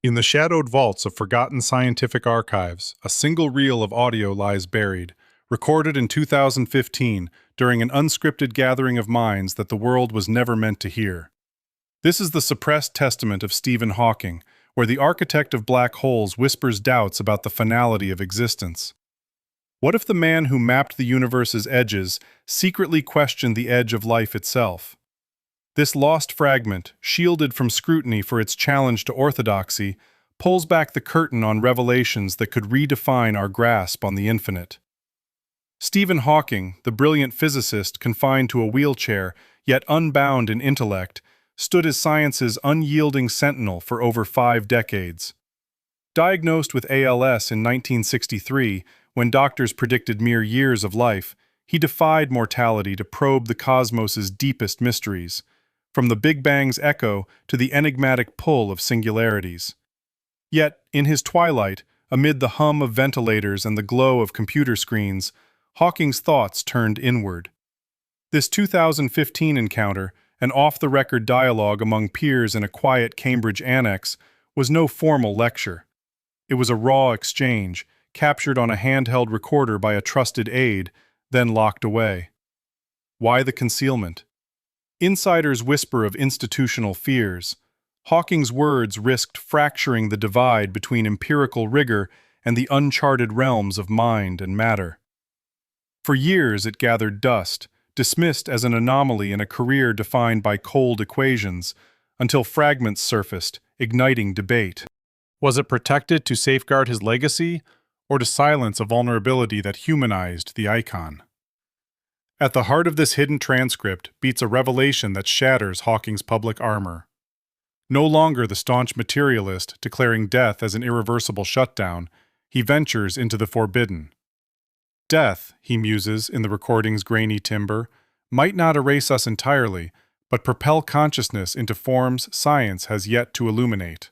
In the shadowed vaults of forgotten scientific archives, a single reel of audio lies buried, recorded in 2015 during an unscripted gathering of minds that the world was never meant to hear. This is the suppressed testament of Stephen Hawking, where the architect of black holes whispers doubts about the finality of existence. What if the man who mapped the universe's edges secretly questioned the edge of life itself? This lost fragment, shielded from scrutiny for its challenge to orthodoxy, pulls back the curtain on revelations that could redefine our grasp on the infinite. Stephen Hawking, the brilliant physicist confined to a wheelchair, yet unbound in intellect, stood as science's unyielding sentinel for over 5 decades. Diagnosed with ALS in 1963, when doctors predicted mere years of life, he defied mortality to probe the cosmos's deepest mysteries, from the Big Bang's echo to the enigmatic pull of singularities. Yet, in his twilight, amid the hum of ventilators and the glow of computer screens, Hawking's thoughts turned inward. This 2015 encounter, an off-the-record dialogue among peers in a quiet Cambridge annex, was no formal lecture. It was a raw exchange, captured on a handheld recorder by a trusted aide, then locked away. Why the concealment? Insiders whisper of institutional fears. Hawking's words risked fracturing the divide between empirical rigor and the uncharted realms of mind and matter. For years it gathered dust, dismissed as an anomaly in a career defined by cold equations, until fragments surfaced, igniting debate. Was it protected to safeguard his legacy, or to silence a vulnerability that humanized the icon? At the heart of this hidden transcript beats a revelation that shatters Hawking's public armor. No longer the staunch materialist declaring death as an irreversible shutdown, he ventures into the forbidden. Death, he muses in the recording's grainy timbre, might not erase us entirely, but propel consciousness into forms science has yet to illuminate.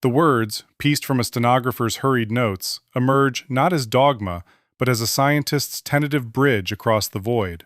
The words, pieced from a stenographer's hurried notes, emerge not as dogma, but as a scientist's tentative bridge across the void.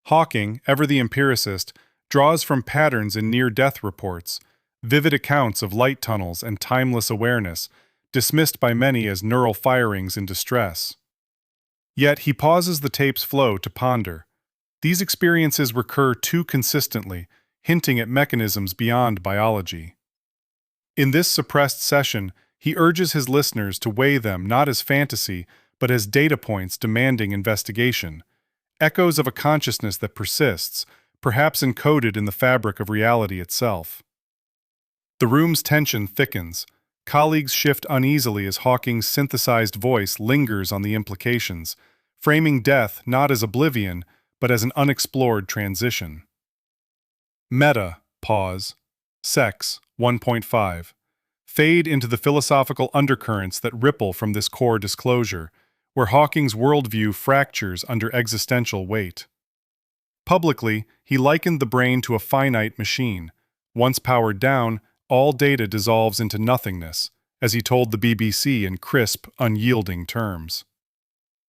Hawking, ever the empiricist, draws from patterns in near-death reports, vivid accounts of light tunnels and timeless awareness, dismissed by many as neural firings in distress. Yet he pauses the tape's flow to ponder. These experiences recur too consistently, hinting at mechanisms beyond biology. In this suppressed session, he urges his listeners to weigh them not as fantasy, but as data points demanding investigation, echoes of a consciousness that persists, perhaps encoded in the fabric of reality itself. The room's tension thickens. Colleagues shift uneasily as Hawking's synthesized voice lingers on the implications, framing death not as oblivion, but as an unexplored transition. Meta, pause. Sex, 1.5. Fade into the philosophical undercurrents that ripple from this core disclosure, where Hawking's worldview fractures under existential weight. Publicly, he likened the brain to a finite machine. Once powered down, all data dissolves into nothingness, as he told the BBC in crisp, unyielding terms.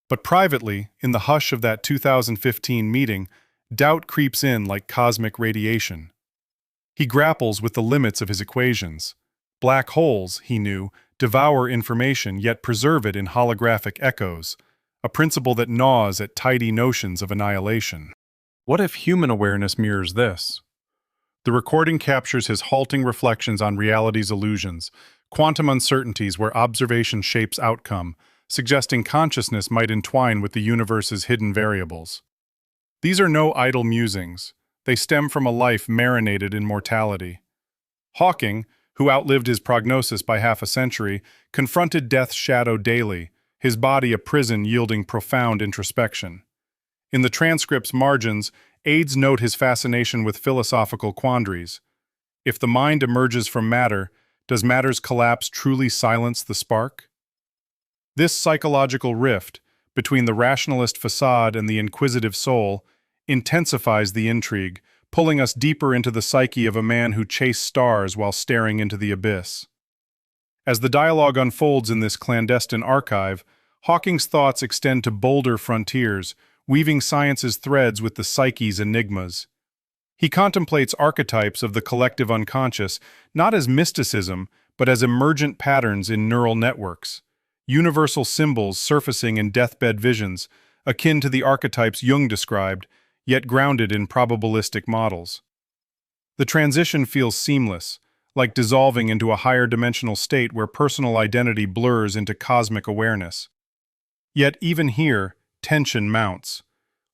But privately, in the hush of that 2015 meeting, doubt creeps in like cosmic radiation. He grapples with the limits of his equations. Black holes, he knew, devour information yet preserve it in holographic echoes, a principle that gnaws at tidy notions of annihilation. What if human awareness mirrors this? The recording captures his halting reflections on reality's illusions, quantum uncertainties where observation shapes outcome, suggesting consciousness might entwine with the universe's hidden variables. These are no idle musings. They stem from a life marinated in mortality. Hawking, who outlived his prognosis by half a century, confronted death's shadow daily, his body a prison yielding profound introspection. In the transcript's margins, aides note his fascination with philosophical quandaries. If the mind emerges from matter, does matter's collapse truly silence the spark? This psychological rift, between the rationalist facade and the inquisitive soul, intensifies the intrigue, pulling us deeper into the psyche of a man who chased stars while staring into the abyss. As the dialogue unfolds in this clandestine archive, Hawking's thoughts extend to bolder frontiers, weaving science's threads with the psyche's enigmas. He contemplates archetypes of the collective unconscious, not as mysticism, but as emergent patterns in neural networks, universal symbols surfacing in deathbed visions, akin to the archetypes Jung described, yet grounded in probabilistic models. The transition feels seamless, like dissolving into a higher dimensional state where personal identity blurs into cosmic awareness. Yet even here, tension mounts.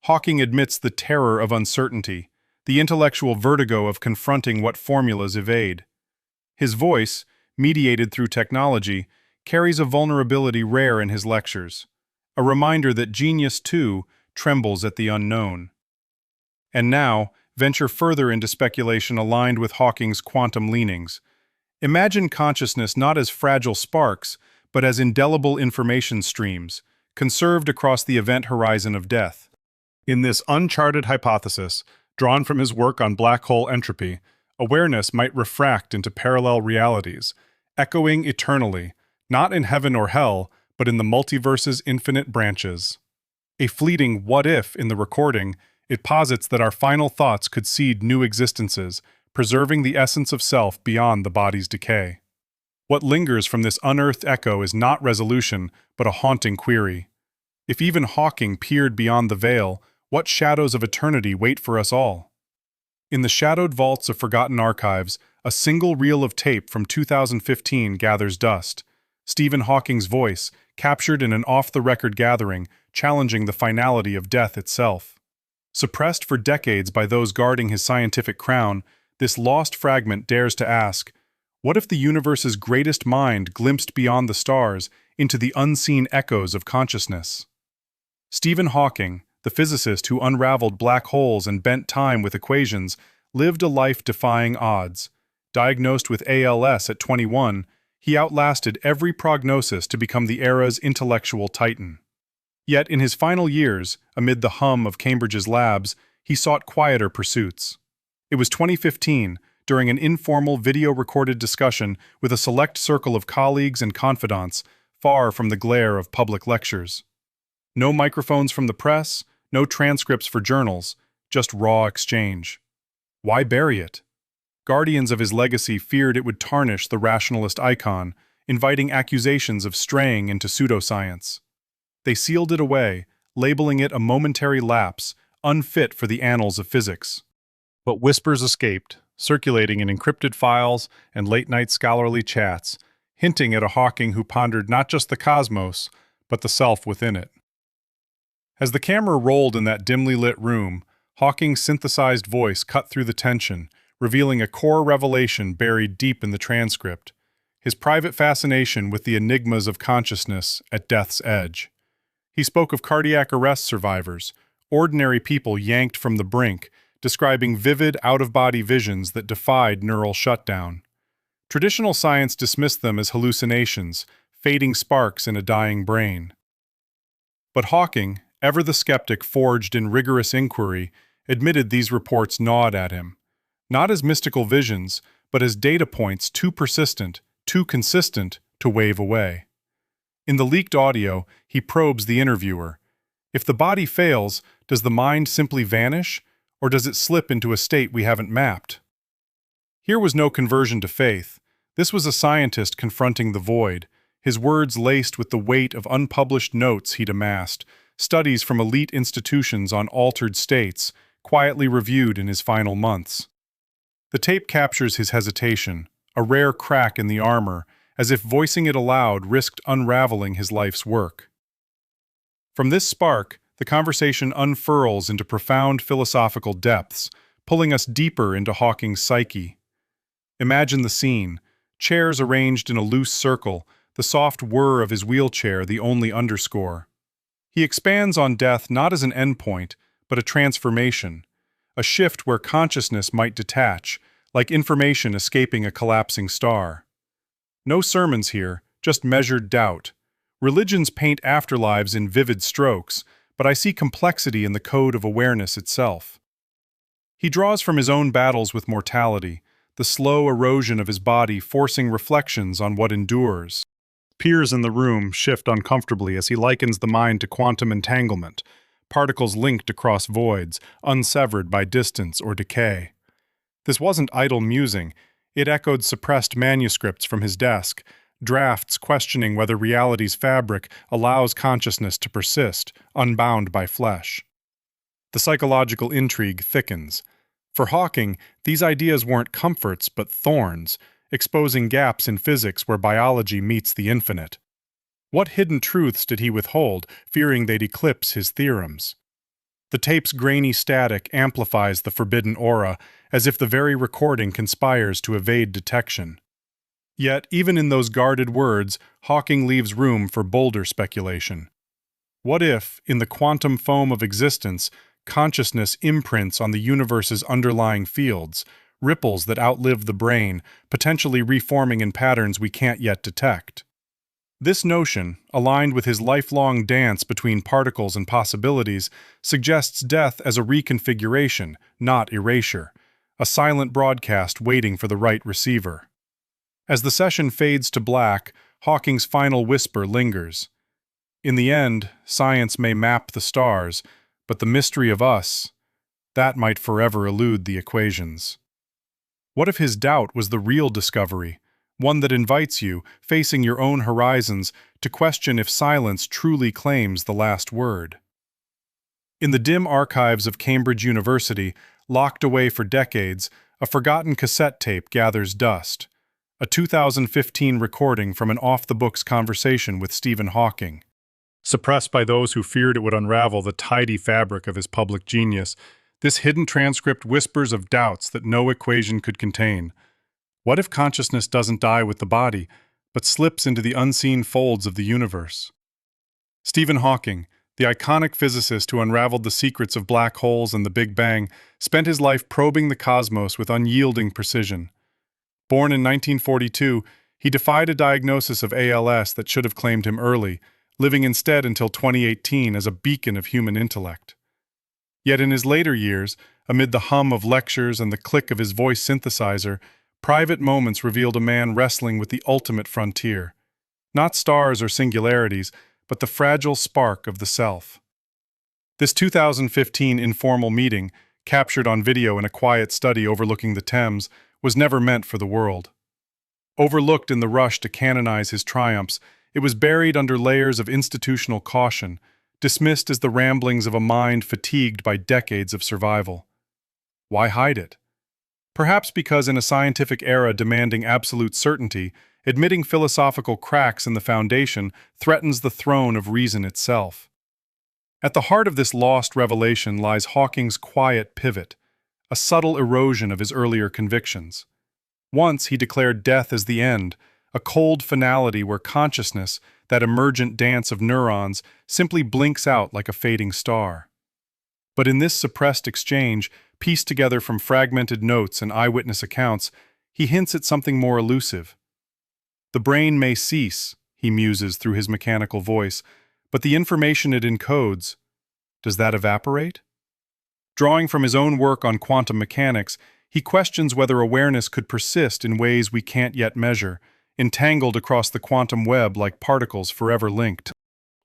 Hawking admits the terror of uncertainty, the intellectual vertigo of confronting what formulas evade. His voice, mediated through technology, carries a vulnerability rare in his lectures, a reminder that genius, too, trembles at the unknown. And now, venture further into speculation aligned with Hawking's quantum leanings. Imagine consciousness not as fragile sparks, but as indelible information streams, conserved across the event horizon of death. In this uncharted hypothesis, drawn from his work on black hole entropy, awareness might refract into parallel realities, echoing eternally, not in heaven or hell, but in the multiverse's infinite branches. A fleeting what-if in the recording, it posits that our final thoughts could seed new existences, preserving the essence of self beyond the body's decay. What lingers from this unearthed echo is not resolution, but a haunting query. If even Hawking peered beyond the veil, what shadows of eternity wait for us all? In the shadowed vaults of forgotten archives, a single reel of tape from 2015 gathers dust. Stephen Hawking's voice, captured in an off-the-record gathering, challenging the finality of death itself. Suppressed for decades by those guarding his scientific crown, this lost fragment dares to ask, what if the universe's greatest mind glimpsed beyond the stars into the unseen echoes of consciousness? Stephen Hawking, the physicist who unraveled black holes and bent time with equations, lived a life defying odds. Diagnosed with ALS at 21, he outlasted every prognosis to become the era's intellectual titan. Yet in his final years, amid the hum of Cambridge's labs, he sought quieter pursuits. It was 2015, during an informal video-recorded discussion with a select circle of colleagues and confidants, far from the glare of public lectures. No microphones from the press, no transcripts for journals, just raw exchange. Why bury it? Guardians of his legacy feared it would tarnish the rationalist icon, inviting accusations of straying into pseudoscience. They sealed it away, labeling it a momentary lapse, unfit for the annals of physics. But whispers escaped, circulating in encrypted files and late-night scholarly chats, hinting at a Hawking who pondered not just the cosmos, but the self within it. As the camera rolled in that dimly lit room, Hawking's synthesized voice cut through the tension, revealing a core revelation buried deep in the transcript: his private fascination with the enigmas of consciousness at death's edge. He spoke of cardiac arrest survivors, ordinary people yanked from the brink, describing vivid, out-of-body visions that defied neural shutdown. Traditional science dismissed them as hallucinations, fading sparks in a dying brain. But Hawking, ever the skeptic forged in rigorous inquiry, admitted these reports gnawed at him, not as mystical visions, but as data points too persistent, too consistent to wave away. In the leaked audio, he probes the interviewer. If the body fails, does the mind simply vanish, or does it slip into a state we haven't mapped? Here was no conversion to faith. This was a scientist confronting the void, his words laced with the weight of unpublished notes he'd amassed, studies from elite institutions on altered states, quietly reviewed in his final months. The tape captures his hesitation, a rare crack in the armor, as if voicing it aloud risked unraveling his life's work. From this spark, the conversation unfurls into profound philosophical depths, pulling us deeper into Hawking's psyche. Imagine the scene: chairs arranged in a loose circle, the soft whir of his wheelchair the only underscore. He expands on death not as an endpoint, but a transformation, a shift where consciousness might detach, like information escaping a collapsing star. No sermons here, just measured doubt. Religions paint afterlives in vivid strokes, but I see complexity in the code of awareness itself. He draws from his own battles with mortality, the slow erosion of his body forcing reflections on what endures. Peers in the room shift uncomfortably as he likens the mind to quantum entanglement, particles linked across voids, unsevered by distance or decay. This wasn't idle musing, It echoed suppressed manuscripts from his desk, drafts questioning whether reality's fabric allows consciousness to persist, unbound by flesh. The psychological intrigue thickens. For Hawking, these ideas weren't comforts but thorns, exposing gaps in physics where biology meets the infinite. What hidden truths did he withhold, fearing they'd eclipse his theorems? The tape's grainy static amplifies the forbidden aura, as if the very recording conspires to evade detection. Yet, even in those guarded words, Hawking leaves room for bolder speculation. What if, in the quantum foam of existence, consciousness imprints on the universe's underlying fields, ripples that outlive the brain, potentially reforming in patterns we can't yet detect? This notion, aligned with his lifelong dance between particles and possibilities, suggests death as a reconfiguration, not erasure, a silent broadcast waiting for the right receiver. As the session fades to black, Hawking's final whisper lingers. In the end, science may map the stars, but the mystery of us, that might forever elude the equations. What if his doubt was the real discovery, one that invites you, facing your own horizons, to question if silence truly claims the last word? In the dim archives of Cambridge University, locked away for decades, a forgotten cassette tape gathers dust. A 2015 recording from an off-the-books conversation with Stephen Hawking. Suppressed by those who feared it would unravel the tidy fabric of his public genius, this hidden transcript whispers of doubts that no equation could contain. What if consciousness doesn't die with the body, but slips into the unseen folds of the universe? Stephen Hawking, the iconic physicist who unraveled the secrets of black holes and the Big Bang, spent his life probing the cosmos with unyielding precision. Born in 1942, he defied a diagnosis of ALS that should have claimed him early, living instead until 2018 as a beacon of human intellect. Yet in his later years, amid the hum of lectures and the click of his voice synthesizer, private moments revealed a man wrestling with the ultimate frontier. Not stars or singularities, but the fragile spark of the self. This 2015 informal meeting, captured on video in a quiet study overlooking the Thames, was never meant for the world. Overlooked in the rush to canonize his triumphs, it was buried under layers of institutional caution, dismissed as the ramblings of a mind fatigued by decades of survival. Why hide it? Perhaps because in a scientific era demanding absolute certainty, admitting philosophical cracks in the foundation threatens the throne of reason itself. At the heart of this lost revelation lies Hawking's quiet pivot, a subtle erosion of his earlier convictions. Once he declared death as the end, a cold finality where consciousness, that emergent dance of neurons, simply blinks out like a fading star. But in this suppressed exchange, pieced together from fragmented notes and eyewitness accounts, he hints at something more elusive. The brain may cease, he muses through his mechanical voice, but the information it encodes, does that evaporate? Drawing from his own work on quantum mechanics, he questions whether awareness could persist in ways we can't yet measure, entangled across the quantum web like particles forever linked.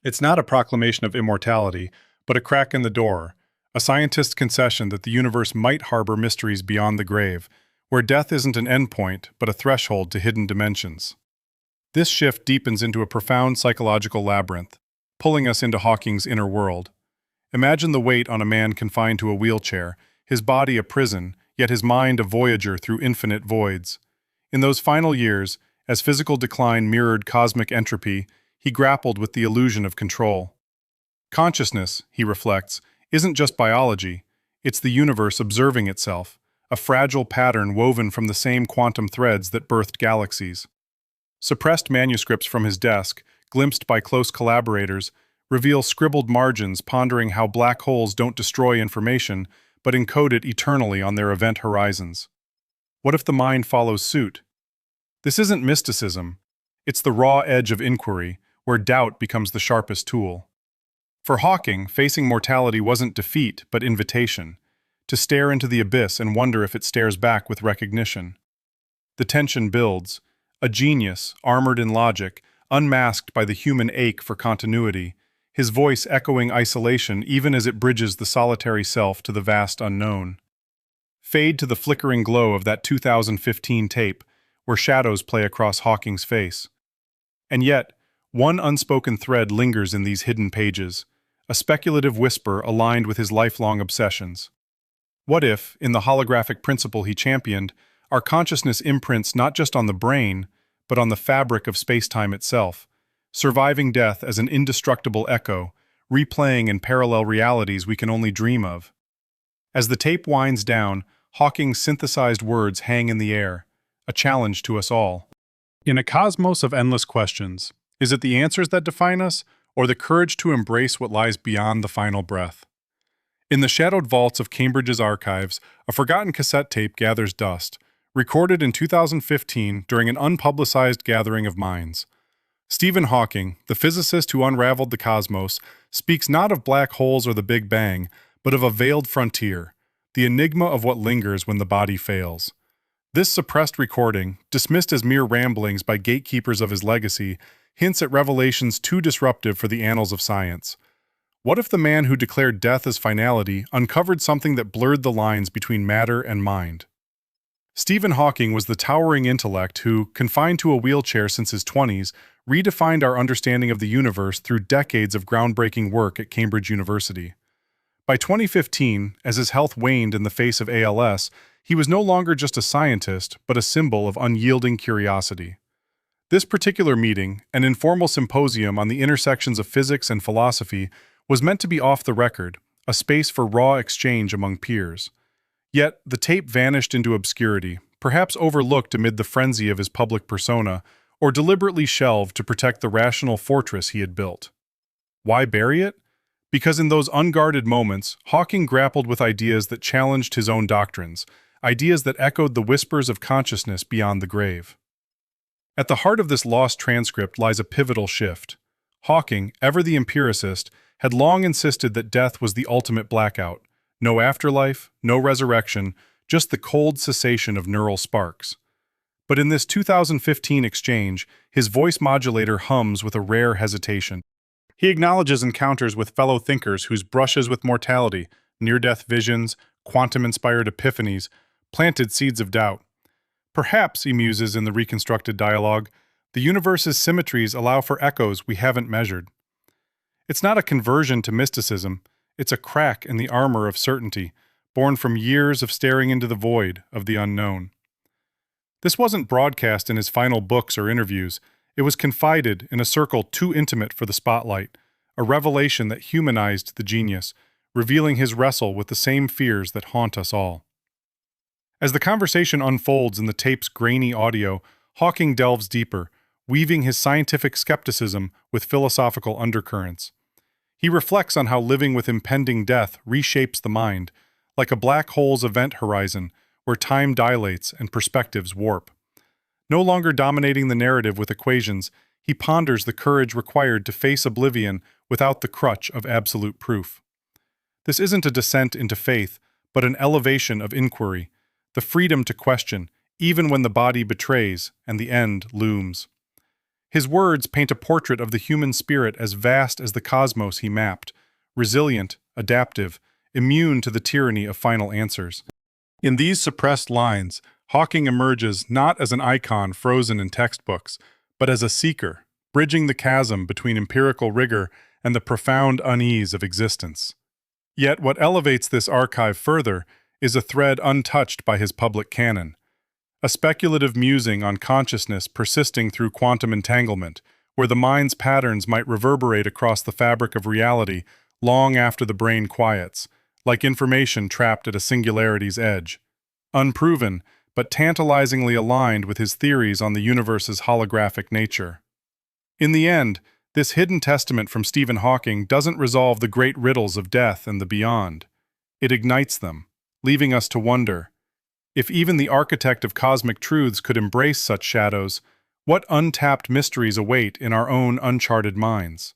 It's not a proclamation of immortality, but a crack in the door, a scientist's concession that the universe might harbor mysteries beyond the grave, where death isn't an endpoint, but a threshold to hidden dimensions. This shift deepens into a profound psychological labyrinth, pulling us into Hawking's inner world. Imagine the weight on a man confined to a wheelchair, his body a prison, yet his mind a voyager through infinite voids. In those final years, as physical decline mirrored cosmic entropy, he grappled with the illusion of control. Consciousness, he reflects, isn't just biology, it's the universe observing itself, a fragile pattern woven from the same quantum threads that birthed galaxies. Suppressed manuscripts from his desk, glimpsed by close collaborators, reveal scribbled margins pondering how black holes don't destroy information, but encode it eternally on their event horizons. What if the mind follows suit? This isn't mysticism. It's the raw edge of inquiry, where doubt becomes the sharpest tool. For Hawking, facing mortality wasn't defeat, but invitation, to stare into the abyss and wonder if it stares back with recognition. The tension builds, a genius, armored in logic, unmasked by the human ache for continuity, his voice echoing isolation even as it bridges the solitary self to the vast unknown. fade to the flickering glow of that 2015 tape, where shadows play across Hawking's face. And yet, one unspoken thread lingers in these hidden pages, a speculative whisper aligned with his lifelong obsessions. What if, in the holographic principle he championed, our consciousness imprints not just on the brain, but on the fabric of space-time itself, surviving death as an indestructible echo, replaying in parallel realities we can only dream of? As the tape winds down, Hawking's synthesized words hang in the air, a challenge to us all. In a cosmos of endless questions, is it the answers that define us, or the courage to embrace what lies beyond the final breath? In the shadowed vaults of Cambridge's archives, a forgotten cassette tape gathers dust, recorded in 2015 during an unpublicized gathering of minds. Stephen Hawking, the physicist who unraveled the cosmos, speaks not of black holes or the Big Bang, but of a veiled frontier, the enigma of what lingers when the body fails. This suppressed recording, dismissed as mere ramblings by gatekeepers of his legacy, hints at revelations too disruptive for the annals of science. What if the man who declared death as finality uncovered something that blurred the lines between matter and mind? Stephen Hawking was the towering intellect who, confined to a wheelchair since his 20s, redefined our understanding of the universe through decades of groundbreaking work at Cambridge University. By 2015, as his health waned in the face of ALS, he was no longer just a scientist, but a symbol of unyielding curiosity. This particular meeting, an informal symposium on the intersections of physics and philosophy, was meant to be off the record, a space for raw exchange among peers. Yet, the tape vanished into obscurity, perhaps overlooked amid the frenzy of his public persona, or deliberately shelved to protect the rational fortress he had built. Why bury it? Because in those unguarded moments, Hawking grappled with ideas that challenged his own doctrines, ideas that echoed the whispers of consciousness beyond the grave. At the heart of this lost transcript lies a pivotal shift. Hawking, ever the empiricist, had long insisted that death was the ultimate blackout. No afterlife, no resurrection, just the cold cessation of neural sparks. But in this 2015 exchange, his voice modulator hums with a rare hesitation. He acknowledges encounters with fellow thinkers whose brushes with mortality, near-death visions, quantum-inspired epiphanies, planted seeds of doubt. Perhaps, he muses in the reconstructed dialogue, the universe's symmetries allow for echoes we haven't measured. It's not a conversion to mysticism, it's a crack in the armor of certainty, born from years of staring into the void of the unknown. This wasn't broadcast in his final books or interviews. It was confided in a circle too intimate for the spotlight, a revelation that humanized the genius, revealing his wrestle with the same fears that haunt us all. As the conversation unfolds in the tape's grainy audio, Hawking delves deeper, weaving his scientific skepticism with philosophical undercurrents. He reflects on how living with impending death reshapes the mind, like a black hole's event horizon, where time dilates and perspectives warp. No longer dominating the narrative with equations, he ponders the courage required to face oblivion without the crutch of absolute proof. This isn't a descent into faith, but an elevation of inquiry, the freedom to question, even when the body betrays and the end looms. His words paint a portrait of the human spirit as vast as the cosmos he mapped, resilient, adaptive, immune to the tyranny of final answers. In these suppressed lines, Hawking emerges not as an icon frozen in textbooks, but as a seeker, bridging the chasm between empirical rigor and the profound unease of existence. Yet what elevates this archive further is a thread untouched by his public canon, a speculative musing on consciousness persisting through quantum entanglement, where the mind's patterns might reverberate across the fabric of reality long after the brain quiets, like information trapped at a singularity's edge. Unproven, but tantalizingly aligned with his theories on the universe's holographic nature. In the end, this hidden testament from Stephen Hawking doesn't resolve the great riddles of death and the beyond. It ignites them, leaving us to wonder, if even the architect of cosmic truths could embrace such shadows, what untapped mysteries await in our own uncharted minds?